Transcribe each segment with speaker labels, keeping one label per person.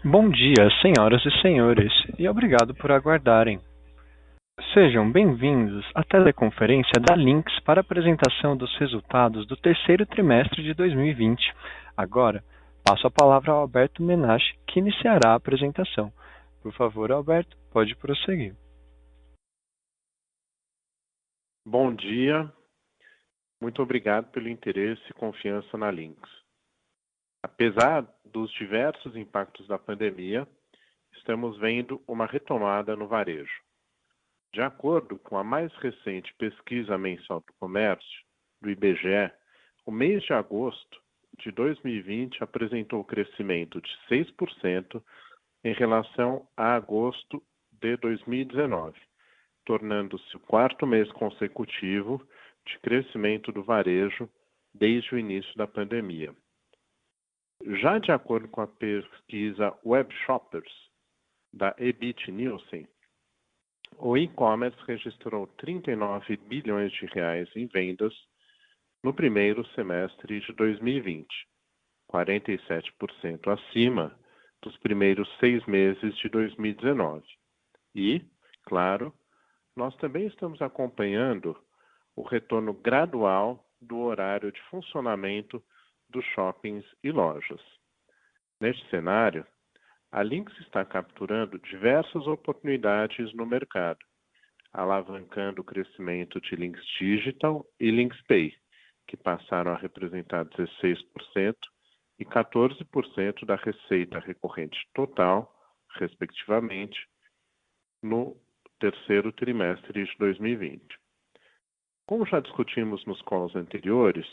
Speaker 1: Bom dia, senhoras e senhores, e obrigado por aguardarem. Sejam bem-vindos à teleconferência da Lynx para a apresentação dos resultados do terceiro trimestre de 2020. Agora, passo a palavra ao Alberto Menache, que iniciará a apresentação. Por favor, Alberto, pode prosseguir.
Speaker 2: Bom dia, muito obrigado pelo interesse e confiança na Lynx. Apesar dos diversos impactos da pandemia, estamos vendo uma retomada no varejo. De acordo com a mais recente pesquisa mensal do comércio, do IBGE, o mês de agosto de 2020 apresentou crescimento de 6% em relação a agosto de 2019, tornando-se o quarto mês consecutivo de crescimento do varejo desde o início da pandemia. Já de acordo com a pesquisa Web Shoppers, da Ebit Nielsen, o e-commerce registrou 39 bilhões de reais em vendas no primeiro semestre de 2020, 47% acima dos primeiros 6 meses de 2019. E, claro, nós também estamos acompanhando o retorno gradual do horário de funcionamento dos shoppings e lojas. Neste cenário, a Lynx está capturando diversas oportunidades no mercado, alavancando o crescimento de Lynx Digital e Lynx Pay, que passaram a representar 16% e 14% da receita recorrente total, respectivamente, no terceiro trimestre de 2020. Como já discutimos nos calls anteriores,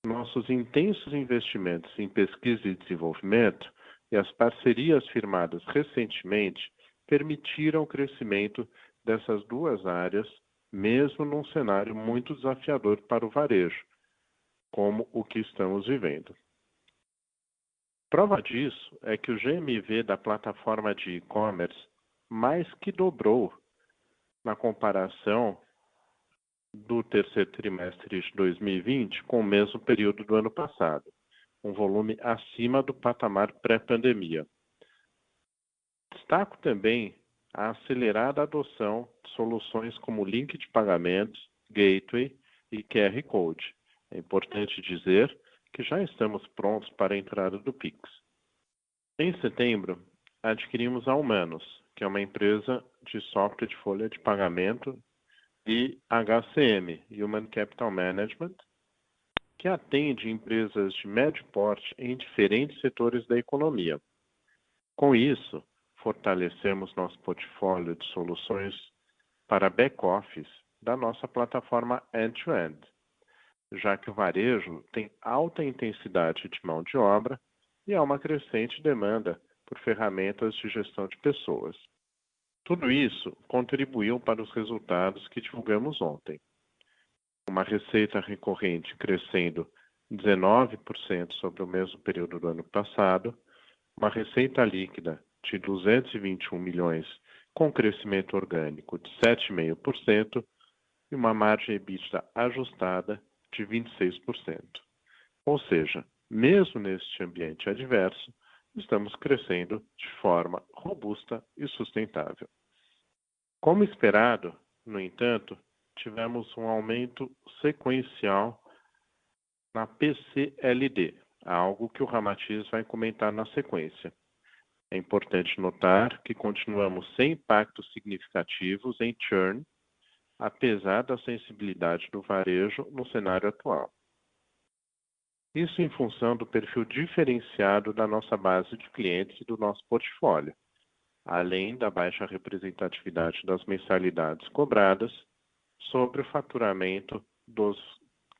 Speaker 2: nossos intensos investimentos em pesquisa e desenvolvimento e as parcerias firmadas recentemente permitiram o crescimento dessas duas áreas, mesmo num cenário muito desafiador para o varejo, como o que estamos vivendo. Prova disso é que o GMV da plataforma de e-commerce mais que dobrou na comparação do terceiro trimestre de 2020 com o mesmo período do ano passado, um volume acima do patamar pré-pandemia. Destaco também a acelerada adoção de soluções como link de pagamentos, gateway e QR Code. É importante dizer que já estamos prontos para a entrada do Pix. Em setembro, adquirimos a Humanos, que é uma empresa de software de folha de pagamento, e HCM, Human Capital Management, que atende empresas de médio porte em diferentes setores da economia. Com isso, fortalecemos nosso portfólio de soluções para back-office da nossa plataforma end-to-end, já que o varejo tem alta intensidade de mão de obra e há uma crescente demanda por ferramentas de gestão de pessoas. Tudo isso contribuiu para os resultados que divulgamos ontem. Uma receita recorrente crescendo 19% sobre o mesmo período do ano passado, uma receita líquida de 221 milhões com crescimento orgânico de 7,5% e uma margem EBITDA ajustada de 26%. Ou seja, mesmo neste ambiente adverso, estamos crescendo de forma robusta e sustentável. Como esperado, no entanto, tivemos um aumento sequencial na PCLD, algo que o Ramatiz vai comentar na sequência. É importante notar que continuamos sem impactos significativos em churn, apesar da sensibilidade do varejo no cenário atual. Isso em função do perfil diferenciado da nossa base de clientes e do nosso portfólio, além da baixa representatividade das mensalidades cobradas sobre o faturamento dos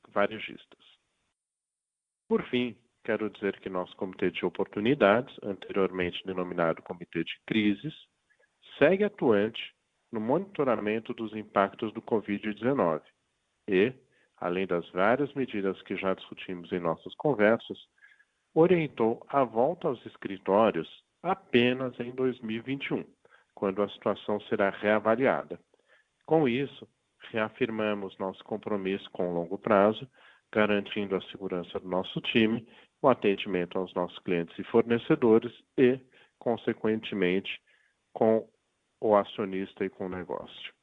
Speaker 2: varejistas. Por fim, quero dizer que nosso Comitê de Oportunidades, anteriormente denominado Comitê de Crises, segue atuante no monitoramento dos impactos do Covid-19 e, além das várias medidas que já discutimos em nossas conversas, orientou a volta aos escritórios apenas em 2021, quando a situação será reavaliada. Com isso, reafirmamos nosso compromisso com o longo prazo, garantindo a segurança do nosso time, o atendimento aos nossos clientes e fornecedores e consequentemente, com o acionista e com o negócio.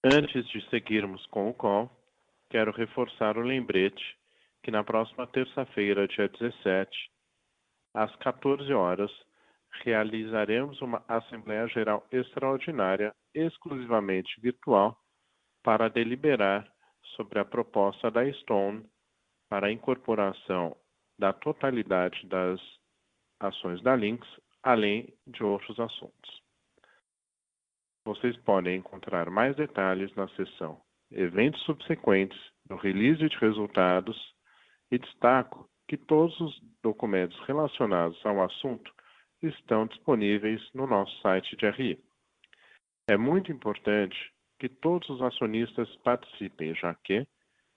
Speaker 2: Antes de seguirmos com o call, quero reforçar o lembrete que na próxima terça-feira, dia 17, às 14 horas, realizaremos uma Assembleia Geral Extraordinária exclusivamente virtual para deliberar sobre a proposta da Stone para a incorporação da totalidade das ações da Lynx, além de outros assuntos. Vocês podem encontrar mais detalhes na seção Eventos Subsequentes do Release de Resultados e destaco que todos os documentos relacionados ao assunto estão disponíveis no nosso site de RI. É muito importante que todos os acionistas participem, já que,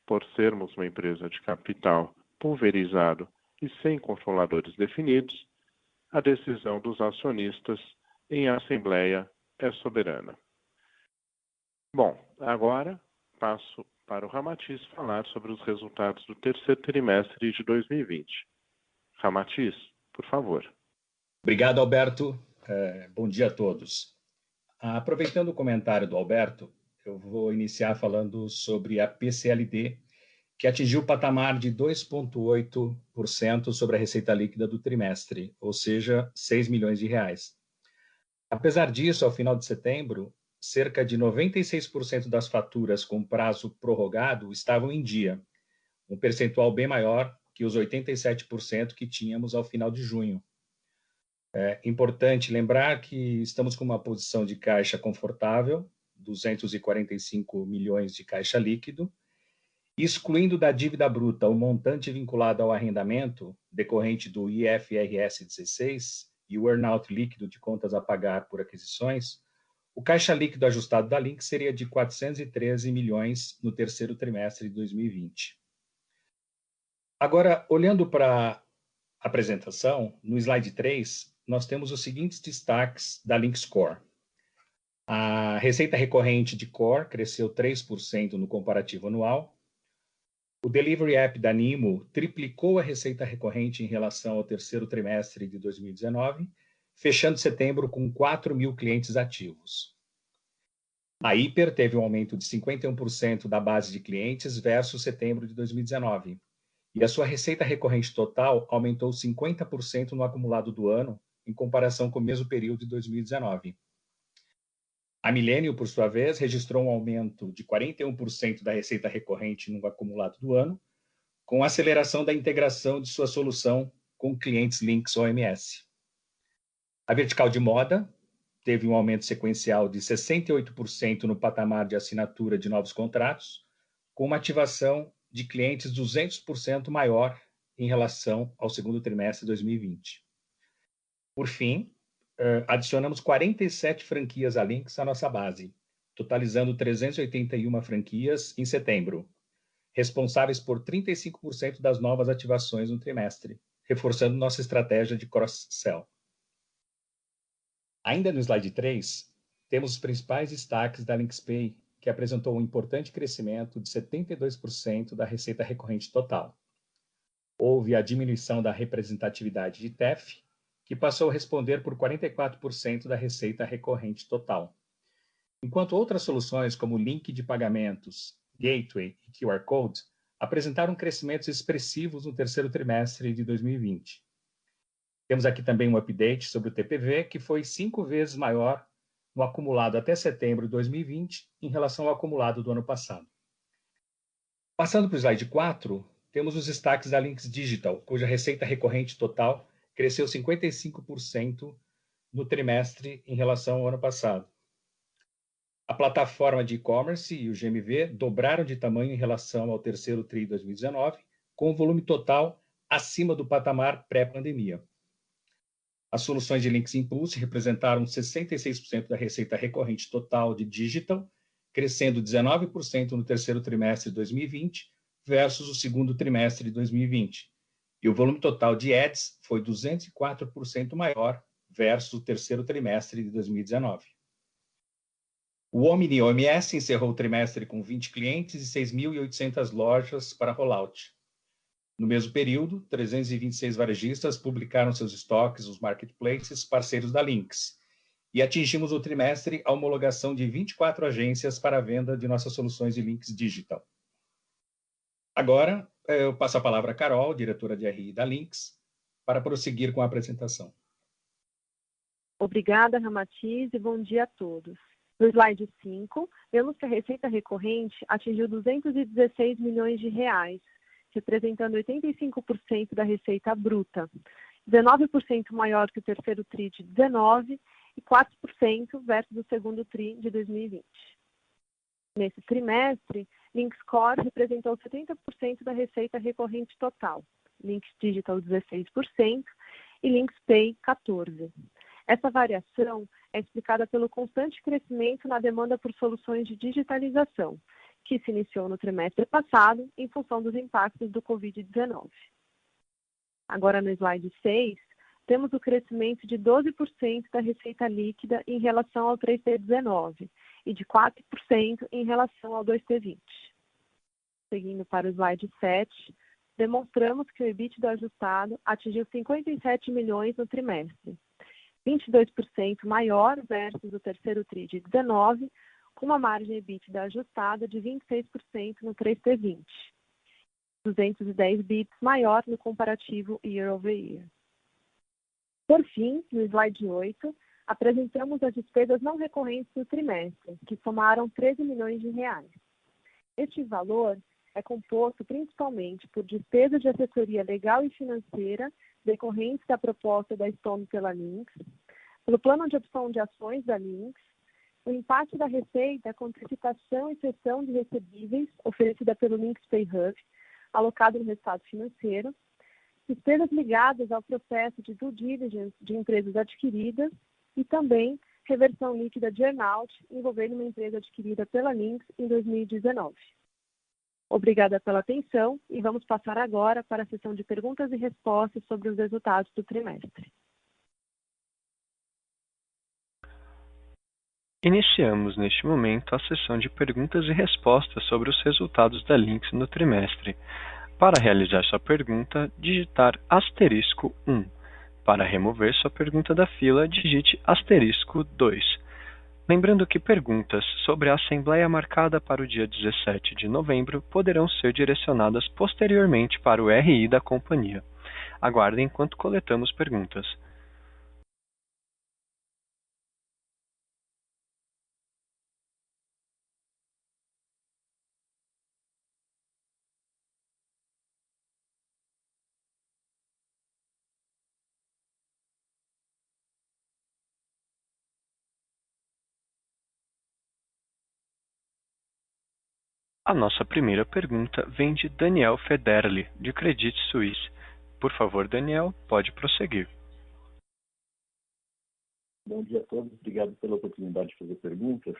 Speaker 2: por sermos uma empresa de capital pulverizado e sem controladores definidos, a decisão dos acionistas em assembleia é soberana. Bom, agora passo para o Ramatiz falar sobre os resultados do terceiro trimestre de 2020. Ramatiz, por favor.
Speaker 3: Obrigado, Alberto. Bom dia a todos. Aproveitando o comentário do Alberto, eu vou iniciar falando sobre a PCLD, que atingiu o patamar de 2,8% sobre a receita líquida do trimestre, ou seja, R$6 milhões. Apesar disso, ao final de setembro, cerca de 96% das faturas com prazo prorrogado estavam em dia, um percentual bem maior que os 87% que tínhamos ao final de junho. É importante lembrar que estamos com uma posição de caixa confortável, 245 milhões de caixa líquido, excluindo da dívida bruta o montante vinculado ao arrendamento decorrente do IFRS 16 e o earn-out líquido de contas a pagar por aquisições, o caixa líquido ajustado da Lynx seria de 413 milhões no terceiro trimestre de 2020. Agora, olhando para a apresentação, no slide 3, nós temos os seguintes destaques da Lynx Core. A receita recorrente de Core cresceu 3% no comparativo anual. O Delivery App da Nimo triplicou a receita recorrente em relação ao terceiro trimestre de 2019, fechando setembro com 4 mil clientes ativos. A Hiper teve um aumento de 51% da base de clientes versus setembro de 2019, e a sua receita recorrente total aumentou 50% no acumulado do ano, em comparação com o mesmo período de 2019. A Millennium, por sua vez, registrou um aumento de 41% da receita recorrente no acumulado do ano, com a aceleração da integração de sua solução com clientes Lynx OMS. A vertical de moda teve um aumento sequencial de 68% no patamar de assinatura de novos contratos, com uma ativação de clientes 200% maior em relação ao segundo trimestre de 2020. Por fim, adicionamos 47 franquias à Lynx à nossa base, totalizando 381 franquias em setembro, responsáveis por 35% das novas ativações no trimestre, reforçando nossa estratégia de cross-sell. Ainda no slide 3, temos os principais destaques da Lynx Pay, que apresentou um importante crescimento de 72% da receita recorrente total. Houve a diminuição da representatividade de TEF, que passou a responder por 44% da receita recorrente total. Enquanto outras soluções, como link de pagamentos, Gateway e QR Code, apresentaram crescimentos expressivos no terceiro trimestre de 2020. Temos aqui também um update sobre o TPV, que foi 5 vezes maior no acumulado até setembro de 2020 em relação ao acumulado do ano passado. Passando para o slide 4, temos os destaques da Lynx Digital, cuja receita recorrente total cresceu 55% no trimestre em relação ao ano passado. A plataforma de e-commerce e o GMV dobraram de tamanho em relação ao terceiro TRI de 2019, com o volume total acima do patamar pré-pandemia. As soluções de Lynx Impulse representaram 66% da receita recorrente total de Digital, crescendo 19% no terceiro trimestre de 2020 versus o segundo trimestre de 2020. E o volume total de Ads foi 204% maior versus o terceiro trimestre de 2019. O Omni OMS encerrou o trimestre com 20 clientes e 6.800 lojas para rollout. No mesmo período, 326 varejistas publicaram seus estoques nos marketplaces parceiros da Lynx, e atingimos no trimestre a homologação de 24 agências para a venda de nossas soluções de Lynx Digital. Agora, eu passo a palavra a Carol, diretora de RI da Lynx, para prosseguir com a apresentação.
Speaker 4: Obrigada, Ramatiz, e bom dia a todos. No slide 5, vemos que a receita recorrente atingiu 216 milhões de reais, representando 85% da receita bruta, 19% maior que o terceiro TRI de 19 e 4% versus o segundo TRI de 2020. Nesse trimestre, Lynx Core representou 70% da receita recorrente total, Lynx Digital 16% e Lynx Pay 14%. Essa variação é explicada pelo constante crescimento na demanda por soluções de digitalização, que se iniciou no trimestre passado em função dos impactos do Covid-19. Agora, no slide 6, temos o crescimento de 12% da receita líquida em relação ao 3T19 e de 4% em relação ao 2T20. Seguindo para o slide 7, demonstramos que o EBITDA ajustado atingiu 57 milhões no trimestre, 22% maior versus o terceiro TRI de 19, com uma margem EBITDA ajustada de 26% no 3T20, 210 bps maior no comparativo year over year. Por fim, no slide 8, apresentamos as despesas não recorrentes do trimestre, que somaram 13 milhões de reais. Este valor é composto principalmente por despesas de assessoria legal e financeira decorrentes da proposta da Stone pela Lynx, pelo plano de opção de ações da Lynx, o impacto da receita com antecipação e cessão de recebíveis oferecida pelo Lynx Pay Hub, alocado no resultado financeiro, despesas ligadas ao processo de due diligence de empresas adquiridas e também reversão líquida de earn-out envolvendo uma empresa adquirida pela Lynx em 2019. Obrigada pela atenção e vamos passar agora para a sessão de perguntas e respostas sobre os resultados do trimestre.
Speaker 1: Iniciamos neste momento a sessão de perguntas e respostas sobre os resultados da Lynx no trimestre. Para realizar sua pergunta, digitar *1. Para remover sua pergunta da fila, digite *2. Lembrando que perguntas sobre a assembleia marcada para o dia 17 de novembro poderão ser direcionadas posteriormente para o RI da companhia. Aguardem enquanto coletamos perguntas. A nossa primeira pergunta vem de Daniel Federle, de Credit Suisse. Por favor, Daniel, pode prosseguir.
Speaker 5: Bom dia a todos, obrigado pela oportunidade de fazer perguntas.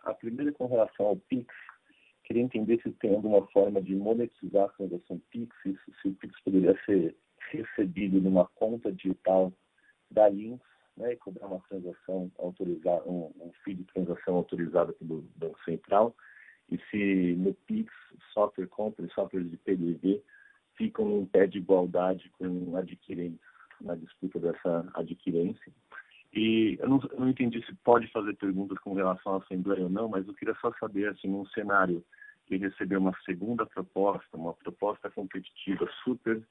Speaker 5: A primeira é com relação ao Pix. Queria entender se tem alguma forma de monetizar a transação Pix, se o Pix poderia ser recebido numa conta digital da Lynx, né, e cobrar uma transação autorizada, um fee de transação autorizada pelo Banco Central. E se no Pix, software compra e software de PDV ficam em pé de igualdade com adquirentes, na disputa dessa adquirência. E eu não entendi se pode fazer perguntas com relação à Assembleia ou não, mas eu queria só saber, assim, num cenário que receber uma segunda proposta, uma proposta competitiva super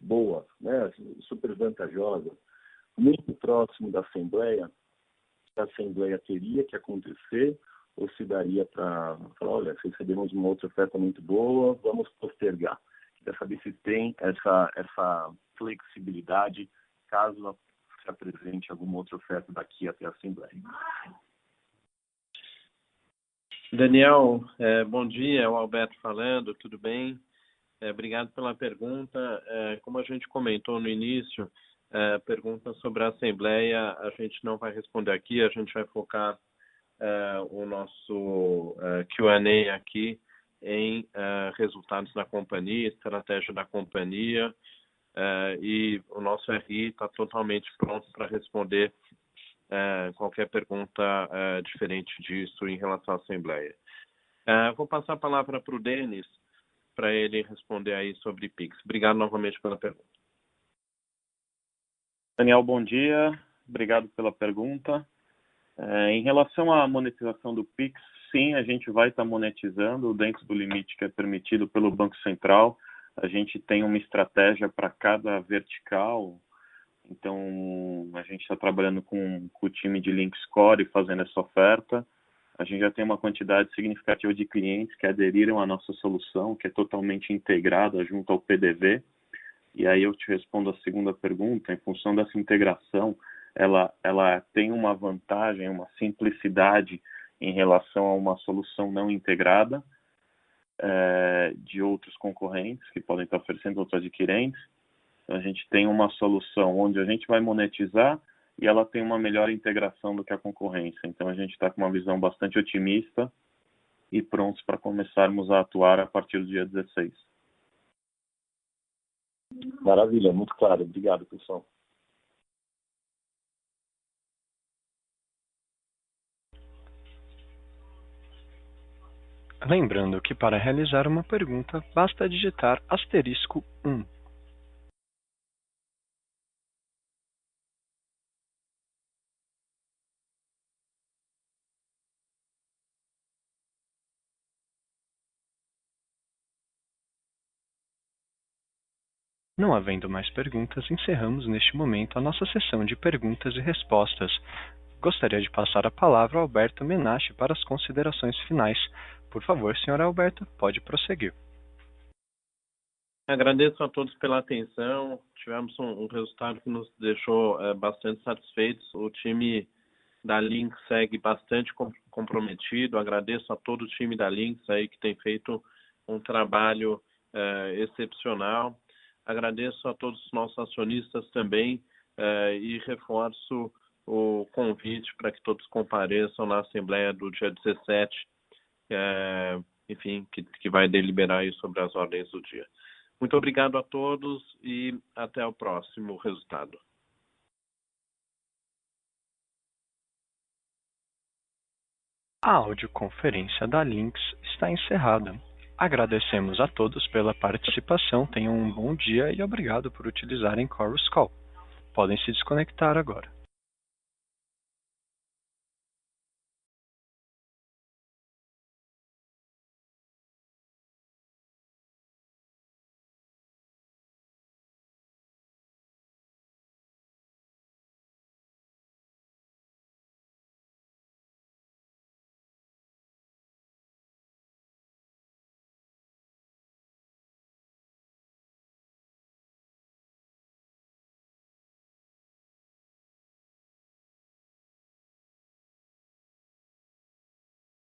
Speaker 5: boa, né, super vantajosa, muito próximo da Assembleia, a Assembleia teria que acontecer, ou se daria para falar, olha, se recebemos uma outra oferta muito boa, vamos postergar. Queria saber se tem essa flexibilidade caso se apresente alguma outra oferta daqui até a Assembleia.
Speaker 2: Daniel, bom dia, é o Alberto falando, tudo bem? Obrigado pela pergunta. Como a gente comentou no início, pergunta sobre a Assembleia, a gente não vai responder aqui, a gente vai focar o nosso Q&A aqui em resultados da companhia, estratégia da companhia, e o nosso RI está totalmente pronto para responder qualquer pergunta diferente disso em relação à Assembleia. Vou passar a palavra para o Denis para ele responder aí sobre Pix. Obrigado novamente pela pergunta.
Speaker 6: Daniel, bom dia. Obrigado pela pergunta. Em relação à monetização do Pix, sim, a gente vai estar monetizando dentro do limite que é permitido pelo Banco Central. A gente tem uma estratégia para cada vertical. Então, a gente está trabalhando com o time de Link Score e fazendo essa oferta. A gente já tem uma quantidade significativa de clientes que aderiram à nossa solução, que é totalmente integrada junto ao PDV. E aí eu te respondo a segunda pergunta. Em função dessa integração, ela tem uma vantagem, uma simplicidade em relação a uma solução não integrada de outros concorrentes que podem estar oferecendo, outros adquirentes. Então, a gente tem uma solução onde a gente vai monetizar e ela tem uma melhor integração do que a concorrência. Então, a gente está com uma visão bastante otimista e prontos para começarmos a atuar a partir do dia 16.
Speaker 5: Maravilha, muito claro. Obrigado, pessoal.
Speaker 1: Lembrando que para realizar uma pergunta, basta digitar *1. Não havendo mais perguntas, encerramos neste momento a nossa sessão de perguntas e respostas. Gostaria de passar a palavra ao Alberto Menache para as considerações finais. Por favor, senhor Alberto, pode prosseguir.
Speaker 2: Agradeço a todos pela atenção. Tivemos um resultado que nos deixou bastante satisfeitos. O time da Lynx segue bastante comprometido. Agradeço a todo o time da Lynx aí que tem feito um trabalho excepcional. Agradeço a todos os nossos acionistas também e reforço o convite para que todos compareçam na Assembleia do dia 17, enfim, que vai deliberar aí sobre as ordens do dia. Muito obrigado a todos e até o próximo resultado.
Speaker 1: A audioconferência da Lynx está encerrada. Agradecemos a todos pela participação, tenham um bom dia e obrigado por utilizarem Chorus Call. Podem se desconectar agora.